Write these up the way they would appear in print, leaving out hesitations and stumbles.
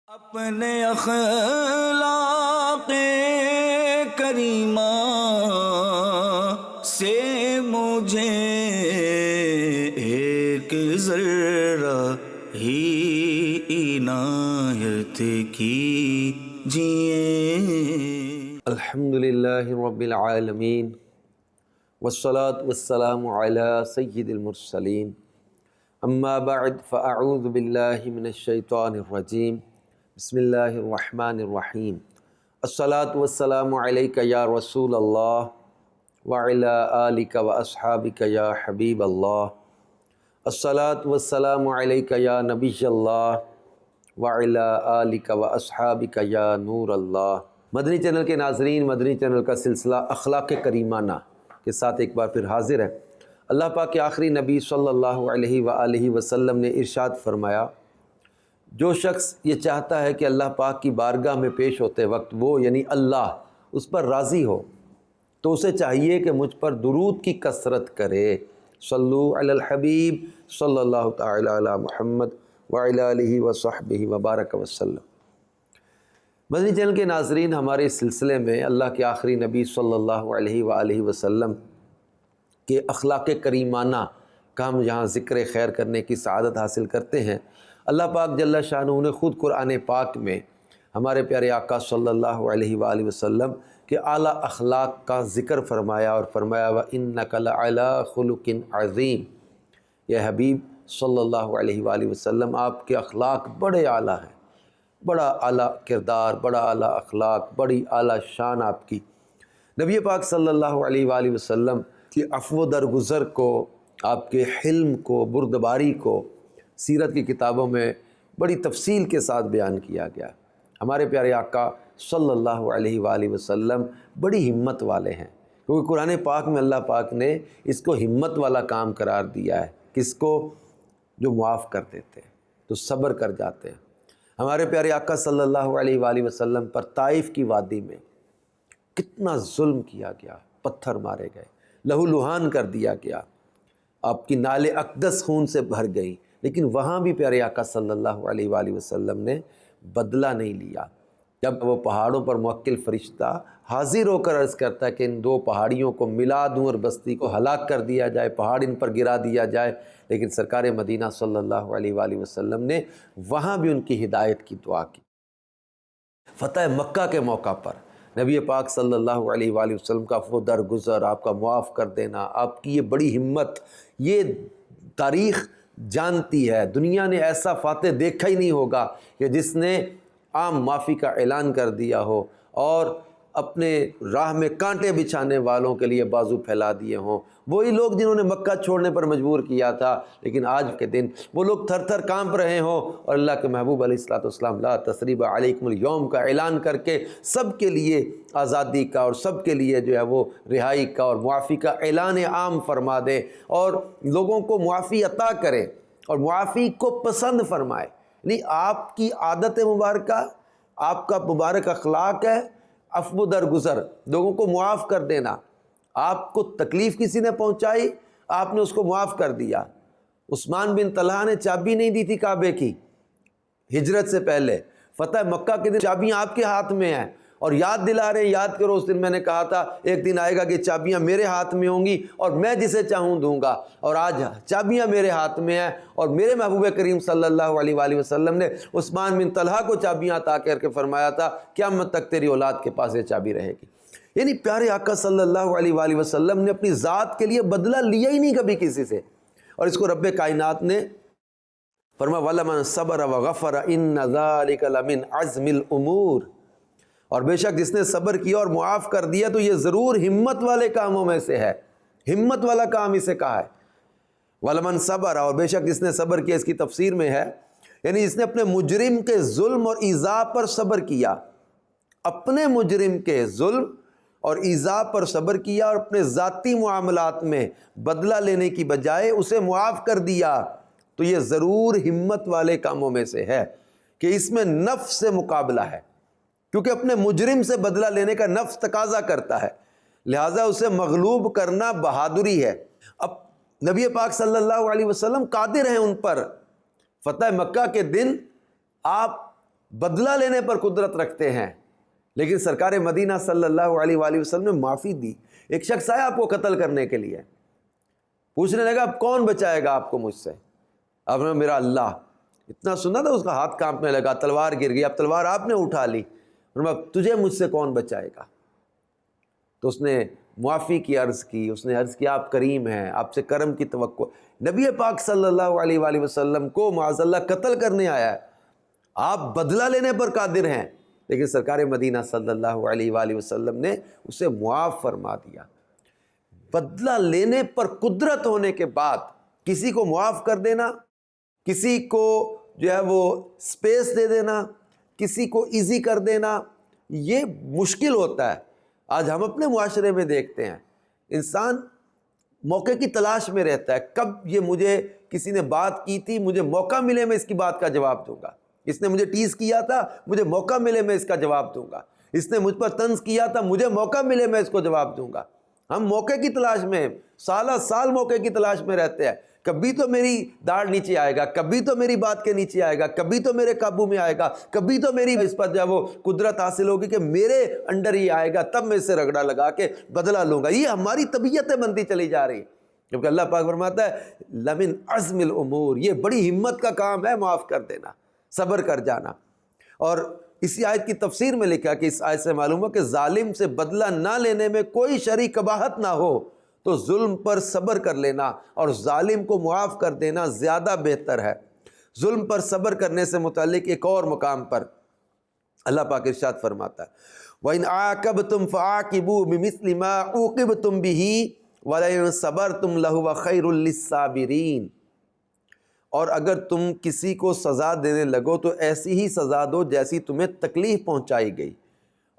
اپنے اخلاق کریمہ سے مجھے ایک ذرہ ہی عنایت کیجئے۔ الحمدللہ رب العالمین والصلاة والسلام علی سید المرسلین، اما بعد فاعوذ باللہ من الشیطان الرجیم، بسم اللہ الرحمن الرحیم۔ الصلاة والسلام علیک یا رسول اللہ وعلی آلک واصحابک یا حبیب اللہ۔ الصلاة والسلام علیک یا نبی اللہ وعلی آلک واصحابک یا نور اللہ۔ مدنی چینل کے ناظرین، مدنی چینل کا سلسلہ اخلاق کریمانہ کے ساتھ ایک بار پھر حاضر ہے۔ اللہ پاک کے آخری نبی صلی اللہ علیہ وآلہ وسلم نے ارشاد فرمایا، جو شخص یہ چاہتا ہے کہ اللہ پاک کی بارگاہ میں پیش ہوتے وقت وہ یعنی اللہ اس پر راضی ہو تو اسے چاہیے کہ مجھ پر درود کی کثرت کرے۔ صلو علی الحبیب صلی اللہ تعالی علی محمد وعلی آلہ وصحبہ وبارک وسلم۔ مدنی چینل کے ناظرین، ہمارے اس سلسلے میں اللہ کے آخری نبی صلی اللہ علیہ وآلہ وسلم کے اخلاق کریمانہ کا ہم یہاں ذکر خیر کرنے کی سعادت حاصل کرتے ہیں۔ اللہ پاک جل شانہ نے خود قرآن پاک میں ہمارے پیارے آقا صلی اللہ علیہ وآلہ وسلم کے اعلیٰ اخلاق کا ذکر فرمایا اور فرمایا وَإِنَّكَ لَعَلَىٰ خُلُقٍ عَظِيمٍ۔ یہ حبیب صلی اللہ علیہ وآلہ وسلم آپ کے اخلاق بڑے اعلیٰ ہیں، بڑا اعلیٰ کردار، بڑا اعلیٰ اخلاق، بڑی اعلیٰ شان آپ کی۔ نبی پاک صلی اللہ علیہ وآلہ وسلم کی عفو درگزر کو، آپ کے حلم کو، بردباری کو سیرت کی کتابوں میں بڑی تفصیل کے ساتھ بیان کیا گیا۔ ہمارے پیارے آقا صلی اللہ علیہ وآلہ وسلم بڑی ہمت والے ہیں، کیونکہ قرآن پاک میں اللہ پاک نے اس کو ہمت والا کام قرار دیا ہے۔ کس کو؟ جو معاف کر دیتے ہیں، تو صبر کر جاتے ہیں۔ ہمارے پیارے آقا صلی اللہ علیہ وآلہ وسلم پر طائف کی وادی میں کتنا ظلم کیا گیا، پتھر مارے گئے، لہو لہان کر دیا گیا، آپ کی نالے اقدس خون سے بھر گئی، لیکن وہاں بھی پیارے آقا صلی اللہ علیہ وآلہ وسلم نے بدلہ نہیں لیا۔ جب وہ پہاڑوں پر موکل فرشتہ حاضر ہو کر عرض کرتا ہے کہ ان دو پہاڑیوں کو ملا دوں اور بستی کو ہلاک کر دیا جائے، پہاڑ ان پر گرا دیا جائے، لیکن سرکار مدینہ صلی اللہ علیہ وآلہ وسلم نے وہاں بھی ان کی ہدایت کی دعا کی۔ فتح مکہ کے موقع پر نبی پاک صلی اللہ علیہ وآلہ وسلم کا عفو درگزر، آپ کا معاف کر دینا، آپ کی یہ بڑی ہمت، یہ تاریخ جانتی ہے۔ دنیا نے ایسا فاتح دیکھا ہی نہیں ہوگا کہ جس نے عام معافی کا اعلان کر دیا ہو اور اپنے راہ میں کانٹے بچھانے والوں کے لیے بازو پھیلا دیے ہوں۔ وہی لوگ جنہوں نے مکہ چھوڑنے پر مجبور کیا تھا، لیکن آج کے دن وہ لوگ تھر تھر کانپ رہے ہوں اور اللہ کے محبوب علیہ الصلوۃ والسلام لا تثریب علیکم اليوم کا اعلان کر کے سب کے لیے آزادی کا اور سب کے لیے جو ہے وہ رہائی کا اور معافی کا اعلان عام فرما دے اور لوگوں کو معافی عطا کرے اور معافی کو پسند فرمائے۔ یعنی آپ کی عادت مبارکہ، آپ کا مبارک اخلاق ہے عفو درگزر، لوگوں کو معاف کر دینا۔ آپ کو تکلیف کسی نے پہنچائی، آپ نے اس کو معاف کر دیا۔ عثمان بن طلحہ نے چابی نہیں دی تھی کعبے کی ہجرت سے پہلے، فتح مکہ کے دن چابیاں آپ کے ہاتھ میں ہیں اور یاد دلا رہے ہیں، یاد کرو اس دن میں نے کہا تھا ایک دن آئے گا کہ چابیاں میرے ہاتھ میں ہوں گی اور میں جسے چاہوں دوں گا، اور آج چابیاں میرے ہاتھ میں ہیں اور میرے محبوب کریم صلی اللہ علیہ وآلہ وسلم نے عثمان بن طلحہ کو چابیاں عطا کر کے فرمایا تھا قیامت تک تیری اولاد کے پاس یہ چابی رہے گی۔ یعنی پیارے آقا صلی اللہ علیہ وآلہ وسلم نے اپنی ذات کے لیے بدلہ لیا ہی نہیں کبھی کسی سے، اور اس کو رب کائنات نے فرمایا وَلَمَنْ صَبَرَ وَغَفَرَ إِنَّ ذَلِكَ لَمِنْ عَزْمِ الْأُمُورِ، اور بے شک جس نے صبر کیا اور معاف کر دیا تو یہ ضرور ہمت والے کاموں میں سے ہے، ہمت والا کام اسے کہا ہے۔ وَلَمَنْ صَبَرَ، اور بے شک جس نے صبر کیا، اس کی تفسیر میں ہے یعنی اس نے اپنے مجرم کے ظلم اور ایذا پر صبر کیا، اپنے مجرم کے ظلم اور ایذا پر صبر کیا اور اپنے ذاتی معاملات میں بدلہ لینے کی بجائے اسے معاف کر دیا، تو یہ ضرور ہمت والے کاموں میں سے ہے کہ اس میں نفس سے مقابلہ ہے، کیونکہ اپنے مجرم سے بدلہ لینے کا نفس تقاضا کرتا ہے، لہٰذا اسے مغلوب کرنا بہادری ہے۔ اب نبی پاک صلی اللہ علیہ وسلم قادر ہیں ان پر۔ فتح مکہ کے دن آپ بدلہ لینے پر قدرت رکھتے ہیں، لیکن سرکار مدینہ صلی اللہ علیہ وآلہ وسلم نے معافی دی۔ ایک شخص آیا آپ کو قتل کرنے کے لیے، پوچھنے لگا اب کون بچائے گا آپ کو مجھ سے؟ آپ نے میرا اللہ۔ اتنا سنا تھا اس کا ہاتھ کانپنے لگا، تلوار گر گئی، اب تلوار آپ نے اٹھا لی، تجھے مجھ سے کون بچائے گا؟ تو اس نے معافی کی عرض کی، اس نے عرض کیا آپ کریم ہیں، آپ سے کرم کی توقع۔ نبی پاک صلی اللہ علیہ وآلہ وسلم کو معاذ اللہ قتل کرنے آیا ہے، آپ بدلہ لینے پر قادر ہیں، لیکن سرکار مدینہ صلی اللہ علیہ وآلہ وسلم نے اسے معاف فرما دیا۔ بدلہ لینے پر قدرت ہونے کے بعد کسی کو معاف کر دینا، کسی کو جو ہے وہ سپیس دے دینا، کسی کو ایزی کر دینا، یہ مشکل ہوتا ہے۔ آج ہم اپنے معاشرے میں دیکھتے ہیں انسان موقع کی تلاش میں رہتا ہے، کب یہ مجھے کسی نے بات کی تھی، مجھے موقع ملے میں اس کی بات کا جواب دوں گا، اس نے مجھے ٹیز کیا تھا، مجھے موقع ملے میں اس کا جواب دوں گا، اس نے مجھ پر طنز کیا تھا، مجھے موقع ملے میں اس کو جواب دوں گا۔ ہم موقع کی تلاش میں سالہ سال موقع کی تلاش میں رہتے ہیں، کبھی تو میری داڑھ نیچے آئے گا، کبھی تو میری بات کے نیچے آئے گا، کبھی تو میرے قابو میں آئے گا، کبھی تو میری اس پر جو وہ قدرت حاصل ہوگی کہ میرے انڈر ہی آئے گا، تب میں اسے رگڑا لگا کے بدلہ لوں گا۔ یہ ہماری طبیعتیں بنتی چلی جا رہی، کیونکہ اللہ پاک فرماتا ہے لمن عزم الامور، یہ بڑی ہمت کا کام ہے معاف کر دینا، صبر کر جانا۔ اور اسی آیت کی تفسیر میں لکھا کہ اس آیت سے معلوم ہے کہ ظالم سے بدلہ نہ لینے میں کوئی شرعی قباحت نہ ہو تو ظلم پر صبر کر لینا اور ظالم کو معاف کر دینا زیادہ بہتر ہے۔ ظلم پر صبر کرنے سے متعلق ایک اور مقام پر اللہ پاک ارشاد فرماتا ہے وَإِنْ عَاقَبْتُمْ فَعَاقِبُوا بِمِثْلِ مَا عُوقِبْتُمْ بِهِ وَلَئِنْ صَبَرْتُمْ لَهُوَ خَيْرٌ لِلصَّابِرِينَ، اور اگر تم کسی کو سزا دینے لگو تو ایسی ہی سزا دو جیسی تمہیں تکلیف پہنچائی گئی،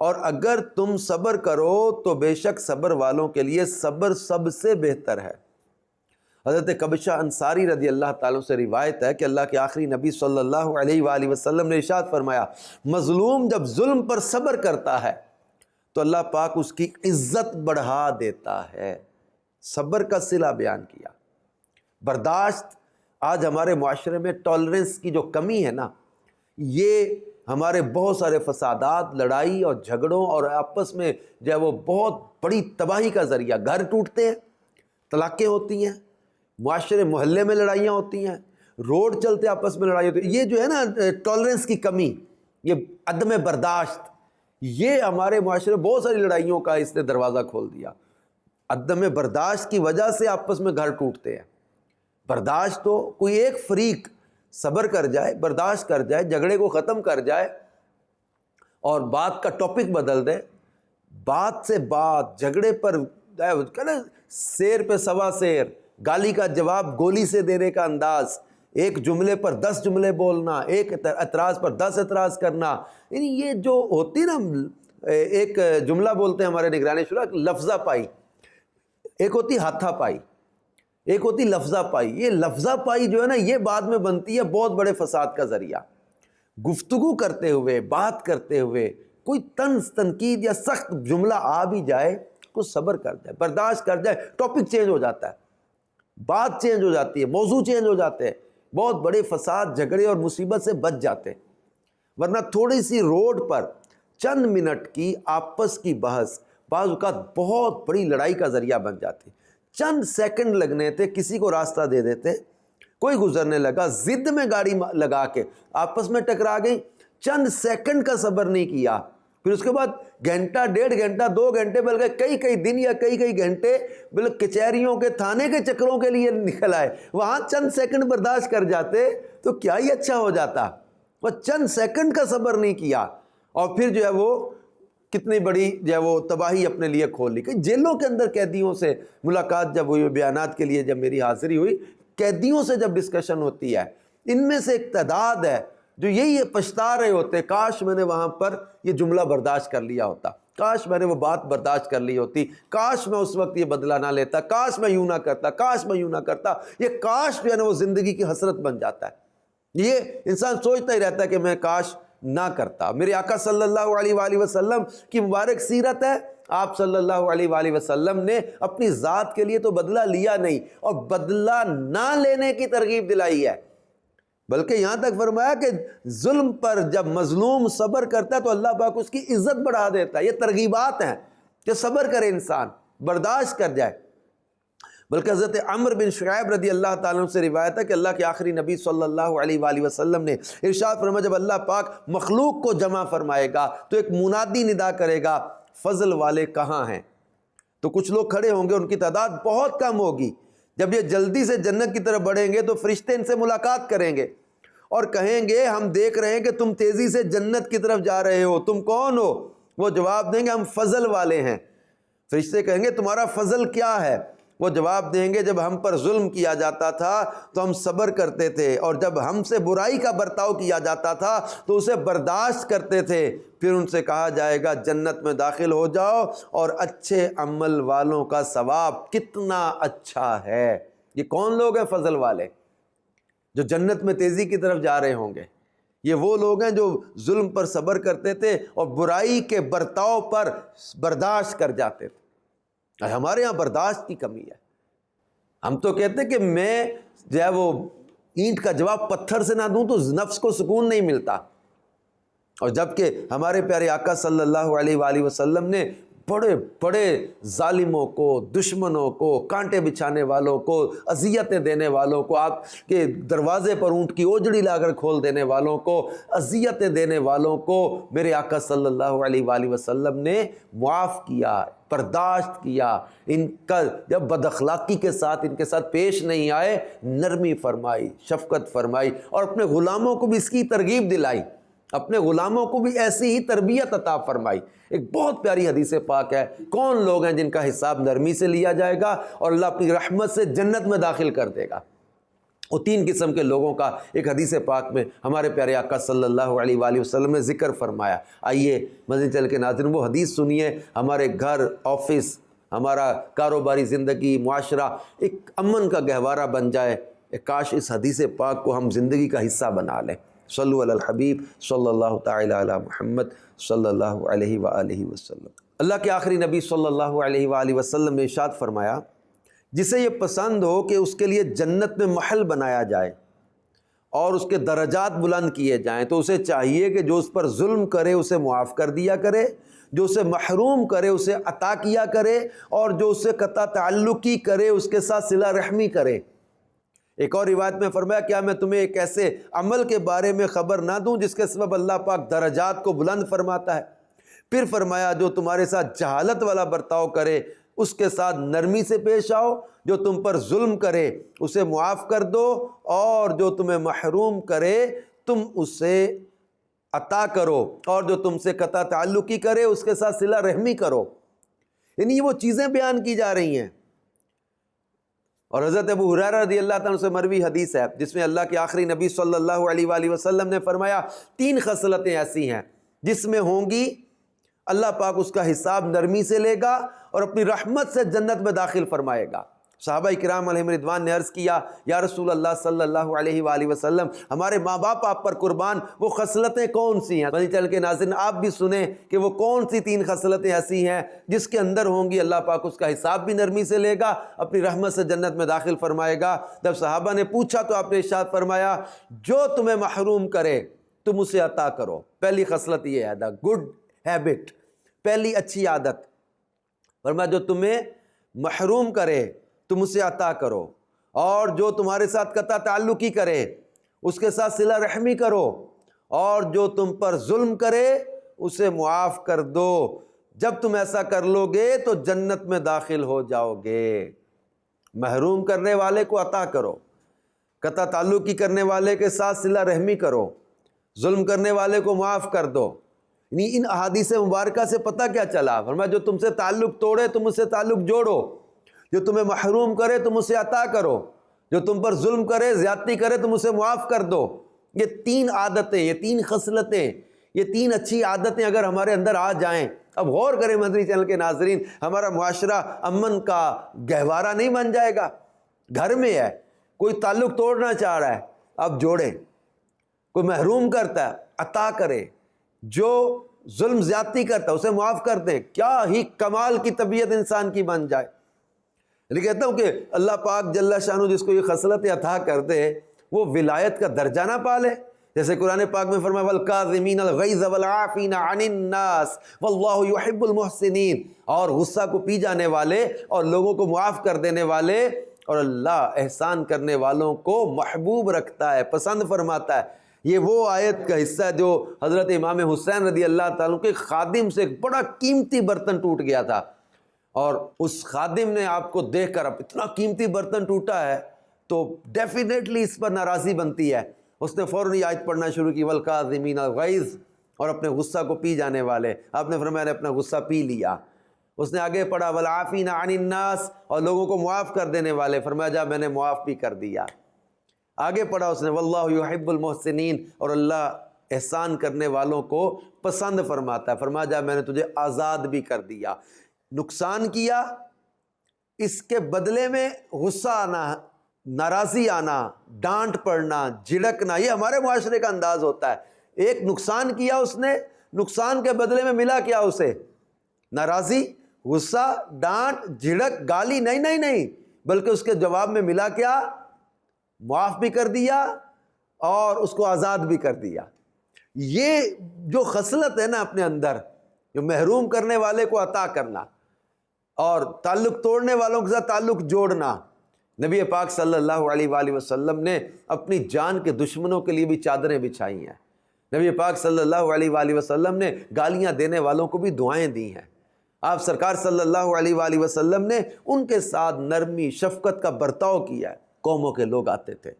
اور اگر تم صبر کرو تو بے شک صبر والوں کے لیے صبر سب سے بہتر ہے۔ حضرت قبشہ انصاری رضی اللہ تعالیٰ سے روایت ہے کہ اللہ کے آخری نبی صلی اللہ علیہ وآلہ وسلم نے ارشاد فرمایا مظلوم جب ظلم پر صبر کرتا ہے تو اللہ پاک اس کی عزت بڑھا دیتا ہے۔ صبر کا صلہ بیان کیا، برداشت۔ آج ہمارے معاشرے میں ٹالرنس کی جو کمی ہے نا، یہ ہمارے بہت سارے فسادات، لڑائی اور جھگڑوں اور آپس میں جو ہے وہ بہت بڑی تباہی کا ذریعہ۔ گھر ٹوٹتے ہیں، طلاقیں ہوتی ہیں، معاشرے محلے میں لڑائیاں ہوتی ہیں، روڈ چلتے آپس میں لڑائی ہوتی ہے۔ یہ جو ہے نا ٹالرنس کی کمی، یہ عدم برداشت، یہ ہمارے معاشرے میں بہت ساری لڑائیوں کا اس نے دروازہ کھول دیا۔ عدم برداشت کی وجہ سے آپس میں گھر ٹوٹتے ہیں۔ برداشت تو کوئی ایک فریق صبر کر جائے، برداشت کر جائے، جھگڑے کو ختم کر جائے اور بات کا ٹاپک بدل دے، بات سے بات، جھگڑے پر سیر پہ سوا سیر، گالی کا جواب گولی سے دینے کا انداز، ایک جملے پر 10 جملے بولنا، ایک اعتراض پر 10 اعتراض کرنا، یعنی یہ جو ہوتی نا، ایک جملہ بولتے ہیں ہمارے نگرانی شورا، لفظہ پائی، ایک ہوتی ہاتھا پائی، ایک ہوتی لفظہ پائی۔ یہ لفظہ پائی جو ہے نا، یہ بعد میں بنتی ہے بہت بڑے فساد کا ذریعہ۔ گفتگو کرتے ہوئے، بات کرتے ہوئے کوئی طنز تنقید یا سخت جملہ آ بھی جائے تو صبر کر جائے، برداشت کر جائے، ٹاپک چینج ہو جاتا ہے، بات چینج ہو جاتی ہے، موضوع چینج ہو جاتے ہیں، بہت بڑے فساد، جھگڑے اور مصیبت سے بچ جاتے ہیں۔ ورنہ تھوڑی سی روڈ پر چند منٹ کی آپس کی بحث بعض اوقات بہت بڑی لڑائی کا ذریعہ بن جاتی۔ چند سیکنڈ لگنے تھے، کسی کو راستہ دے دیتے، کوئی گزرنے لگا، ضد میں گاڑی لگا کے آپس میں ٹکرا گئی، چند سیکنڈ کا صبر نہیں کیا، پھر اس کے بعد گھنٹہ، 1.5 گھنٹہ، 2 گھنٹے، بلکہ کئی دن یا کئی گھنٹے بلکہ کچہریوں کے، تھانے کے چکروں کے لیے نکل آئے۔ وہاں چند سیکنڈ برداشت کر جاتے تو کیا ہی اچھا ہو جاتا، وہ چند سیکنڈ کا صبر نہیں کیا اور پھر جو ہے وہ کتنی بڑی جو ہے وہ تباہی اپنے لیے کھول لی۔ کہ جیلوں کے اندر قیدیوں سے ملاقات جب ہوئی، بیانات کے لیے جب میری حاضری ہوئی، قیدیوں سے جب ڈسکشن ہوتی ہے، ان میں سے ایک تعداد ہے جو یہی پچھتا رہے ہوتے، کاش میں نے وہاں پر یہ جملہ برداشت کر لیا ہوتا، کاش میں نے وہ بات برداشت کر لی ہوتی، کاش میں اس وقت یہ بدلہ نہ لیتا، کاش میں یوں نہ کرتا، کاش میں یوں نہ کرتا۔ یہ کاش جو ہے نا وہ زندگی کی حسرت بن جاتا ہے۔ یہ انسان سوچتا ہی رہتا ہے کہ میں کاش نہ کرتا۔ میرے آقا صلی اللہ علیہ وآلہ وسلم کی مبارک سیرت ہے، آپ صلی اللہ علیہ وآلہ وسلم نے اپنی ذات کے لیے تو بدلہ لیا نہیں اور بدلہ نہ لینے کی ترغیب دلائی ہے۔ بلکہ یہاں تک فرمایا کہ ظلم پر جب مظلوم صبر کرتا ہے تو اللہ پاک اس کی عزت بڑھا دیتا ہے۔ یہ ترغیبات ہیں کہ صبر کرے انسان، برداشت کر جائے۔ بلکہ حضرت عمرو بن شعیب رضی اللہ تعالیٰ عنہ سے روایت ہے کہ اللہ کے آخری نبی صلی اللہ علیہ وآلہ وسلم نے ارشاد فرمایا جب اللہ پاک مخلوق کو جمع فرمائے گا تو ایک منادی ندا کرے گا، فضل والے کہاں ہیں؟ تو کچھ لوگ کھڑے ہوں گے، ان کی تعداد بہت کم ہوگی۔ جب یہ جلدی سے جنت کی طرف بڑھیں گے تو فرشتے ان سے ملاقات کریں گے اور کہیں گے ہم دیکھ رہے ہیں کہ تم تیزی سے جنت کی طرف جا رہے ہو، تم کون ہو؟ وہ جواب دیں گے ہم فضل والے ہیں۔ فرشتے کہیں گے تمہارا فضل کیا ہے؟ وہ جواب دیں گے جب ہم پر ظلم کیا جاتا تھا تو ہم صبر کرتے تھے، اور جب ہم سے برائی کا برتاؤ کیا جاتا تھا تو اسے برداشت کرتے تھے۔ پھر ان سے کہا جائے گا جنت میں داخل ہو جاؤ، اور اچھے عمل والوں کا ثواب کتنا اچھا ہے۔ یہ کون لوگ ہیں فضل والے جو جنت میں تیزی کی طرف جا رہے ہوں گے؟ یہ وہ لوگ ہیں جو ظلم پر صبر کرتے تھے اور برائی کے برتاؤ پر برداشت کر جاتے تھے۔ ہمارے ہاں برداشت کی کمی ہے۔ ہم تو کہتے کہ میں جو ہے وہ اینٹ کا جواب پتھر سے نہ دوں تو نفس کو سکون نہیں ملتا، اور جبکہ ہمارے پیارے آقا صلی اللہ علیہ وآلہ وسلم نے بڑے بڑے ظالموں کو، دشمنوں کو، کانٹے بچھانے والوں کو، اذیتیں دینے والوں کو، آپ کے دروازے پر اونٹ کی اوجڑی لا کر کھول دینے والوں کو، اذیتیں دینے والوں کو میرے آقا صلی اللہ علیہ وآلہ وسلم نے معاف کیا، برداشت کیا۔ ان کا جب بد اخلاقی کے ساتھ ان کے ساتھ پیش نہیں آئے، نرمی فرمائی، شفقت فرمائی، اور اپنے غلاموں کو بھی اس کی ترغیب دلائی، اپنے غلاموں کو بھی ایسی ہی تربیت عطا فرمائی۔ ایک بہت پیاری حدیث پاک ہے، کون لوگ ہیں جن کا حساب نرمی سے لیا جائے گا اور اللہ اپنی رحمت سے جنت میں داخل کر دے گا؟ وہ تین قسم کے لوگوں کا ایک حدیث پاک میں ہمارے پیارے آقا صلی اللہ علیہ وآلہ وسلم نے ذکر فرمایا۔ آئیے مزید چل کے ناظرین وہ حدیث سنیے، ہمارے گھر، آفس، ہمارا کاروباری زندگی، معاشرہ ایک امن کا گہوارہ بن جائے۔ کاش اس حدیث پاک کو ہم زندگی کا حصہ بنا لیں۔ صلو علی الحبیب صلی اللہ تعالی علی محمد صلی اللہ علیہ وآلہ وسلم۔ اللہ کے آخری نبی صلی اللہ علیہ وآلہ وسلم نے ارشاد فرمایا جسے یہ پسند ہو کہ اس کے لیے جنت میں محل بنایا جائے اور اس کے درجات بلند کیے جائیں تو اسے چاہیے کہ جو اس پر ظلم کرے اسے معاف کر دیا کرے، جو اسے محروم کرے اسے عطا کیا کرے، اور جو اسے قطع تعلقی کرے اس کے ساتھ صلہ رحمی کرے۔ ایک اور روایت میں فرمایا کیا میں تمہیں ایک ایسے عمل کے بارے میں خبر نہ دوں جس کے سبب اللہ پاک درجات کو بلند فرماتا ہے؟ پھر فرمایا جو تمہارے ساتھ جہالت والا برتاؤ کرے اس کے ساتھ نرمی سے پیش آؤ، جو تم پر ظلم کرے اسے معاف کر دو، اور جو تمہیں محروم کرے تم اسے عطا کرو، اور جو تم سے قطع تعلقی کرے اس کے ساتھ صلہ رحمی کرو۔ یعنی یہ وہ چیزیں بیان کی جا رہی ہیں۔ اور حضرت ابو ہریرہ رضی اللہ تعالیٰ عنہ سے مروی حدیث ہے جس میں اللہ کے آخری نبی صلی اللہ علیہ وآلہ وسلم نے فرمایا تین خصلتیں ایسی ہیں جس میں ہوں گی اللہ پاک اس کا حساب نرمی سے لے گا اور اپنی رحمت سے جنت میں داخل فرمائے گا۔ صحابہ کرام علیہم رضوان نے عرض کیا یا رسول اللہ صلی اللہ علیہ وآلہ وسلم ہمارے ماں باپ آپ پر قربان، وہ خصلتیں کون سی ہیں؟ چل کے ناظرین آپ بھی سنیں کہ وہ کون سی تین خصلتیں ایسی ہیں جس کے اندر ہوں گی اللہ پاک اس کا حساب بھی نرمی سے لے گا، اپنی رحمت سے جنت میں داخل فرمائے گا۔ جب صحابہ نے پوچھا تو آپ نے ارشاد فرمایا جو تمہیں محروم کرے تم اسے عطا کرو۔ پہلی خصلت یہ ہے دا گڈ ہیبٹ، پہلی اچھی عادت۔ فرمایا جو تمہیں محروم کرے تم اسے عطا کرو، اور جو تمہارے ساتھ قطع تعلقی کرے اس کے ساتھ صلہ رحمی کرو، اور جو تم پر ظلم کرے اسے معاف کر دو۔ جب تم ایسا کر لو گے تو جنت میں داخل ہو جاؤ گے۔ محروم کرنے والے کو عطا کرو، قطع تعلقی کرنے والے کے ساتھ صلہ رحمی کرو، ظلم کرنے والے کو معاف کر دو۔ یعنی ان احادیث مبارکہ سے پتہ کیا چلا؟ فرمایا جو تم سے تعلق توڑے تم اس سے تعلق جوڑو، جو تمہیں محروم کرے تم اسے عطا کرو، جو تم پر ظلم کرے زیادتی کرے تم اسے معاف کر دو۔ یہ تین عادتیں، یہ تین خصلتیں، یہ تین اچھی عادتیں اگر ہمارے اندر آ جائیں، اب غور کریں مدنی چینل کے ناظرین، ہمارا معاشرہ امن کا گہوارہ نہیں بن جائے گا۔ گھر میں ہے کوئی تعلق توڑنا چاہ رہا ہے اب جوڑیں، کوئی محروم کرتا ہے عطا کرے، جو ظلم زیادتی کرتا ہے اسے معاف کر دیں۔ کیا ہی کمال کی طبیعت انسان کی بن جائے۔ لیکن کہتا ہوں کہ اللہ پاک جل شانہ جس کو یہ خصلت عطا کر دے وہ ولایت کا درجہ نہ پالے؟ جیسے قرآن پاک میں فرمایا والکاظمین الغیظ والعافین عن الناس واللہ یحب المحسنین، اور غصہ کو پی جانے والے اور لوگوں کو معاف کر دینے والے، اور اللہ احسان کرنے والوں کو محبوب رکھتا ہے، پسند فرماتا ہے۔ یہ وہ آیت کا حصہ ہے جو حضرت امام حسین رضی اللہ تعالیٰ کے خادم سے ایک بڑا قیمتی برتن ٹوٹ گیا تھا، اور اس خادم نے آپ کو دیکھ کر، اب اتنا قیمتی برتن ٹوٹا ہے تو ڈیفینیٹلی اس پر ناراضی بنتی ہے، اس نے فوراً یہ آیت پڑھنا شروع کی والکاظمین الغیظ، اور اپنے غصہ کو پی جانے والے۔ آپ نے فرمایا نے اپنا غصہ پی لیا۔ اس نے آگے پڑھا والعافین عن الناس، اور لوگوں کو معاف کر دینے والے، فرمایا جا میں نے معاف بھی کر دیا۔ آگے پڑھا اس نے واللہ یحب المحسنین، اور اللہ احسان کرنے والوں کو پسند فرماتا ہے، فرمایا جا میں نے تجھے آزاد بھی کر دیا۔ نقصان کیا، اس کے بدلے میں غصہ آنا، ناراضی آنا، ڈانٹ پڑنا، جھڑکنا، یہ ہمارے معاشرے کا انداز ہوتا ہے۔ ایک نقصان کیا اس نے، نقصان کے بدلے میں ملا کیا اسے؟ ناراضی، غصہ، ڈانٹ، جھڑک، گالی، نہیں، بلکہ اس کے جواب میں ملا کیا؟ معاف بھی کر دیا اور اس کو آزاد بھی کر دیا۔ یہ جو خصلت ہے نا اپنے اندر، جو محروم کرنے والے کو عطا کرنا اور تعلق توڑنے والوں کے ساتھ تعلق جوڑنا۔ نبی پاک صلی اللہ علیہ وآلہ وسلم نے اپنی جان کے دشمنوں کے لیے بھی چادریں بچھائی ہیں۔ نبی پاک صلی اللہ علیہ وآلہ وسلم نے گالیاں دینے والوں کو بھی دعائیں دی ہیں۔ آپ سرکار صلی اللہ علیہ وآلہ وسلم نے ان کے ساتھ نرمی، شفقت کا برتاؤ کیا ہے۔ قوموں کے لوگ آتے تھے،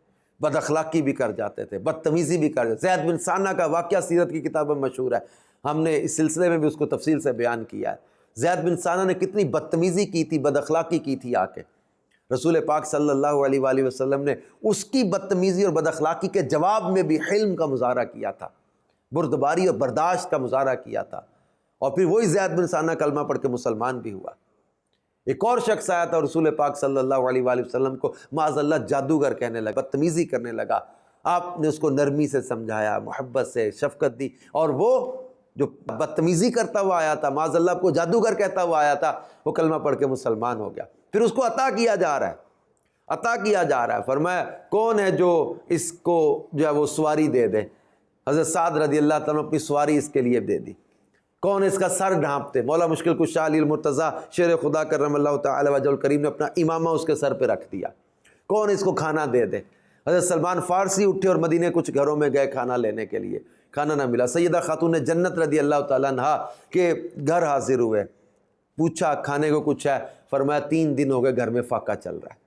بد اخلاقی بھی کر جاتے تھے، بدتمیزی بھی کر جاتے۔ زید بن ثانہ کا واقعہ سیرت کی کتابوں میں مشہور ہے، ہم نے اس سلسلے میں بھی اس کو تفصیل سے بیان کیا ہے۔ زید بن ثانہ نے کتنی بدتمیزی کی تھی، بد اخلاقی کی تھی آ کے۔ رسول پاک صلی اللہ علیہ وآلہ وسلم نے اس کی بدتمیزی اور بد اخلاقی کے جواب میں بھی حلم کا مظاہرہ کیا تھا، بردباری اور برداشت کا مظاہرہ کیا تھا، اور پھر وہی زید بن ثانہ کلمہ پڑھ کے مسلمان بھی ہوا۔ ایک اور شخص آیا تھا، رسول پاک صلی اللہ علیہ وآلہ وسلم کو معاذ اللہ جادوگر کہنے لگا، بدتمیزی کرنے لگا۔ آپ نے اس کو نرمی سے سمجھایا، محبت سے، شفقت دی، اور وہ جو بدتمیزی کرتا ہوا آیا تھا، معاذ اللہ کو جادوگر کہتا ہوا آیا تھا، وہ کلمہ پڑھ کے مسلمان ہو گیا۔ پھر اس کو عطا کیا جا رہا ہے، فرمایا کون ہے جو اس کو جو ہے وہ سواری دے دے؟ حضرت سعد رضی اللہ تعالیٰ اپنی سواری اس کے لیے دے دی۔ کون اس کا سر ڈھانپتے؟ مولا مشکل کشا علی المرتضیٰ شیر خدا کرم اللہ تعالی وجہ الکریم نے اپنا امامہ اس کے سر پہ رکھ دیا۔ کون اس کو کھانا دے دے؟ حضرت سلمان فارسی اٹھے اور مدینے کچھ گھروں میں گئے کھانا لینے کے لیے، کھانا نہ ملا۔ سیدہ خاتون جنت رضی اللہ تعالیٰ عنہا کے گھر حاضر ہوئے، پوچھا کھانے کو کچھ ہے؟ فرمایا 3 دن ہو گئے گھر میں فاقہ چل رہا ہے،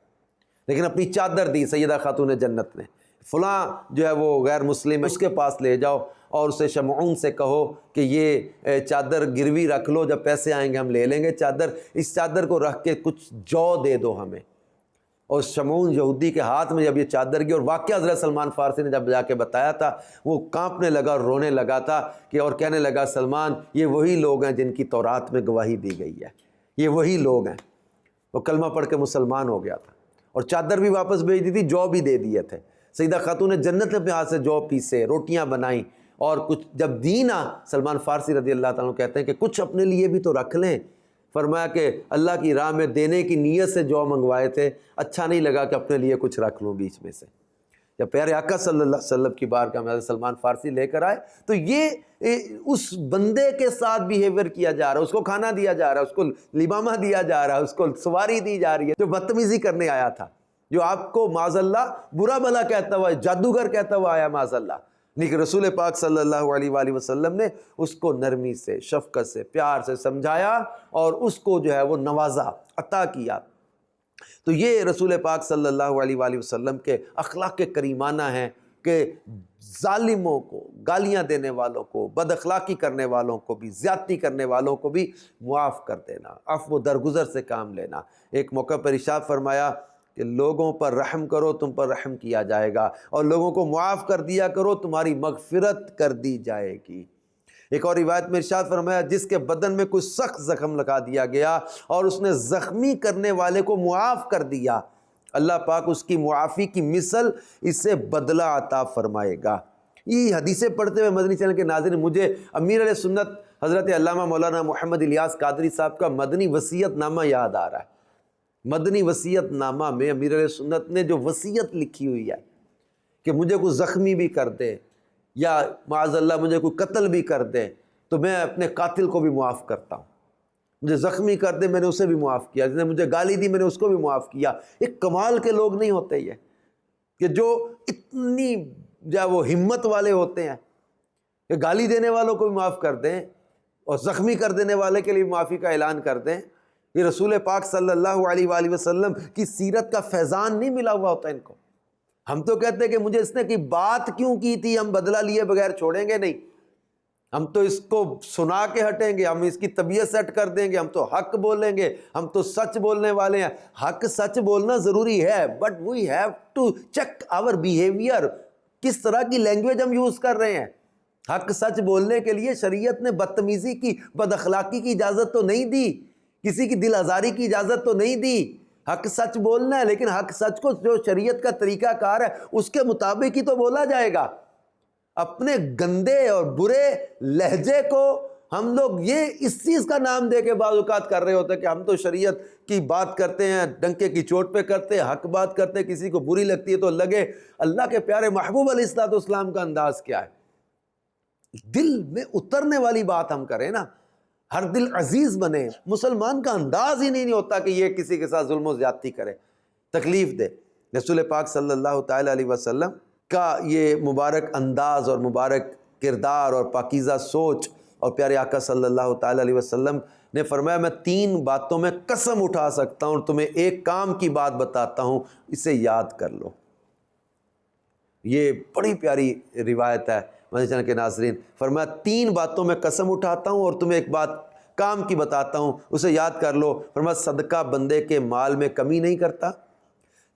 لیکن اپنی چادر دی سیدہ خاتون جنت نے، فلاں جو ہے وہ غیر مسلم ہے اس کے پاس لے جاؤ اور اسے شمعون سے کہو کہ یہ چادر گروی رکھ لو، جب پیسے آئیں گے ہم لے لیں گے چادر، اس چادر کو رکھ کے کچھ جو دے دو ہمیں۔ اور شمعون یہودی کے ہاتھ میں جب یہ چادر گئی، اور واقعہ حضرت سلمان فارسی نے جب جا کے بتایا تھا، وہ کانپنے لگا اور رونے لگا تھا کہ، اور کہنے لگا سلمان یہ وہی لوگ ہیں جن کی تورات میں گواہی دی گئی ہے، یہ وہی لوگ ہیں۔ وہ کلمہ پڑھ کے مسلمان ہو گیا تھا، اور چادر بھی واپس بھیج دی تھی، جو بھی دے دیے تھے۔ سیدہ خاتون جنت نے اپنے ہاتھ سے جو پیسے، روٹیاں بنائیں، اور کچھ جب دینا، سلمان فارسی رضی اللہ تعالیٰ کہتے ہیں کہ کچھ اپنے لیے بھی تو رکھ لیں۔ فرمایا کہ اللہ کی راہ میں دینے کی نیت سے جو منگوائے تھے، اچھا نہیں لگا کہ اپنے لیے کچھ رکھ لوں بیچ میں سے۔ جب پیارے آقا صلی اللہ علیہ وسلم کی بارگاہ میں حضرت سلمان فارسی لے کر آئے تو یہ اس بندے کے ساتھ بیہیویئر کیا جا رہا ہے، اس کو کھانا دیا جا رہا ہے، اس کو لبامہ دیا جا رہا ہے، اس کو سواری دی جا رہی ہے، جو بدتمیزی کرنے آیا تھا، جو آپ کو معاذ اللہ برا بھلا کہتا ہوا، جادوگر کہتا ہوا آیا معاذ اللہ، لیکن رسول پاک صلی اللہ علیہ وآلہ وسلم نے اس کو نرمی سے، شفقت سے، پیار سے سمجھایا اور اس کو جو ہے وہ نوازا، عطا کیا۔ تو یہ رسول پاک صلی اللہ علیہ وآلہ وسلم کے اخلاق کریمانہ ہیں کہ ظالموں کو، گالیاں دینے والوں کو، بد اخلاقی کرنے والوں کو بھی، زیادتی کرنے والوں کو بھی معاف کر دینا، عفو و درگزر سے کام لینا۔ ایک موقع پر ارشاد فرمایا کہ لوگوں پر رحم کرو تم پر رحم کیا جائے گا، اور لوگوں کو معاف کر دیا کرو تمہاری مغفرت کر دی جائے گی۔ ایک اور روایت میں ارشاد فرمایا جس کے بدن میں کوئی سخت زخم لگا دیا گیا اور اس نے زخمی کرنے والے کو معاف کر دیا، اللہ پاک اس کی معافی کی مثل اسے بدلہ عطا فرمائے گا۔ یہ حدیثیں پڑھتے ہوئے مدنی چینل کے ناظرین، مجھے امیر علیہ سنت حضرت علامہ مولانا محمد الیاس قادری صاحب کا مدنی وصیت نامہ یاد آ رہا ہے۔ مدنی وصیت نامہ میں امیر علیہ سنت نے جو وصیت لکھی ہوئی ہے کہ مجھے کوئی زخمی بھی کر دے یا معاذ اللہ مجھے کوئی قتل بھی کر دے تو میں اپنے قاتل کو بھی معاف کرتا ہوں، مجھے زخمی کر دے میں نے اسے بھی معاف کیا، جس نے مجھے گالی دی میں نے اس کو بھی معاف کیا۔ ایک کمال کے لوگ نہیں ہوتے یہ کہ جو اتنی وہ ہمت والے ہوتے ہیں کہ گالی دینے والوں کو بھی معاف کر دیں اور زخمی کر دینے والے کے لیے معافی کا اعلان کر دیں۔ یہ رسول پاک صلی اللہ علیہ وآلہ وسلم کی سیرت کا فیضان نہیں ملا ہوا ہوتا ان کو۔ ہم تو کہتے ہیں کہ مجھے اس نے کی بات کیوں کی تھی، ہم بدلہ لیے بغیر چھوڑیں گے نہیں، ہم تو اس کو سنا کے ہٹیں گے، ہم اس کی طبیعت سیٹ کر دیں گے، ہم تو حق بولیں گے، ہم تو سچ بولنے والے ہیں۔ حق سچ بولنا ضروری ہے، but we have to check our behaviour, کس طرح کی لینگویج ہم یوز کر رہے ہیں۔ حق سچ بولنے کے لیے شریعت نے بدتمیزی کی، بد اخلاقی کی اجازت تو نہیں دی، کسی کی دل آزاری کی اجازت تو نہیں دی۔ حق سچ بولنا ہے، لیکن حق سچ کو جو شریعت کا طریقہ کار ہے اس کے مطابق ہی تو بولا جائے گا۔ اپنے گندے اور برے لہجے کو ہم لوگ یہ اس چیز کا نام دے کے بعض اوقات کر رہے ہوتے ہیں کہ ہم تو شریعت کی بات کرتے ہیں، ڈنکے کی چوٹ پہ کرتے ہیں، حق بات کرتے ہیں، کسی کو بری لگتی ہے تو لگے۔ اللہ کے پیارے محبوب علیہ الصلوۃ والسلام کا انداز کیا ہے؟ دل میں اترنے والی بات ہم کریں نا، ہر دل عزیز بنے۔ مسلمان کا انداز ہی نہیں ہوتا کہ یہ کسی کے ساتھ ظلم و زیادتی کرے، تکلیف دے۔ رسول پاک صلی اللہ تعالی علیہ وسلم کا یہ مبارک انداز اور مبارک کردار اور پاکیزہ سوچ، اور پیارے آقا صلی اللہ تعالی علیہ وسلم نے فرمایا میں 3 باتوں میں قسم اٹھا سکتا ہوں اور تمہیں ایک کام کی بات بتاتا ہوں، اسے یاد کر لو۔ یہ بڑی پیاری روایت ہے مدنی چینل کے ناظرین۔ فرمایا 3 باتوں میں قسم اٹھاتا ہوں اور تمہیں ایک بات کام کی بتاتا ہوں، اسے یاد کر لو۔ فرمایا صدقہ بندے کے مال میں کمی نہیں کرتا،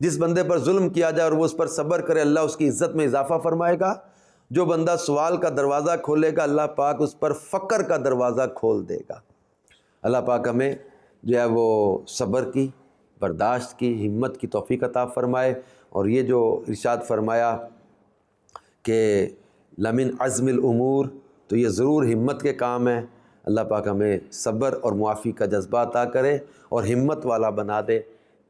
جس بندے پر ظلم کیا جائے اور وہ اس پر صبر کرے اللہ اس کی عزت میں اضافہ فرمائے گا۔ جو بندہ سوال کا دروازہ کھولے گا اللہ پاک اس پر فقر کا دروازہ کھول دے گا۔ اللہ پاک ہمیں جو ہے وہ صبر کی، برداشت کی، ہمت کی توفیق عطا فرمائے۔ اور یہ جو ارشاد فرمایا کہ لمن عزم الامور، تو یہ ضرور ہمت کے کام ہے۔ اللہ پاک ہمیں صبر اور معافی کا جذبہ عطا کرے اور ہمت والا بنا دے۔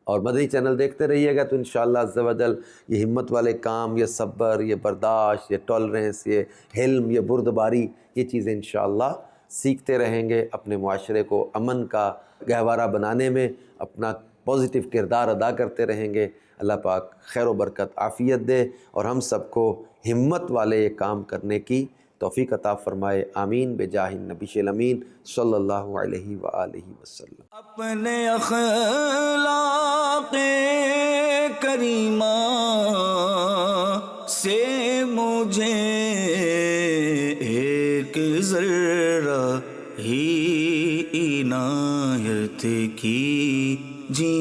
اور مدنی چینل دیکھتے رہیے گا تو انشاءاللہ عز و جل یہ ہمت والے کام، یہ صبر، یہ برداشت، یہ ٹالرنس، یہ حلم، یہ بردباری، یہ چیزیں انشاءاللہ سیکھتے رہیں گے، اپنے معاشرے کو امن کا گہوارہ بنانے میں اپنا پازیٹیو کردار ادا کرتے رہیں گے۔ اللہ پاک خیر و برکت عافیت دے اور ہم سب کو ہمت والے یہ کام کرنے کی توفیق عطا فرمائے۔ آمین بجاہ النبی الامین صلی اللہ علیہ وآلہ وسلم۔ اپنے اخلاق کریمہ سے مجھے ایک ذرہ ہی عنایت کیجئے۔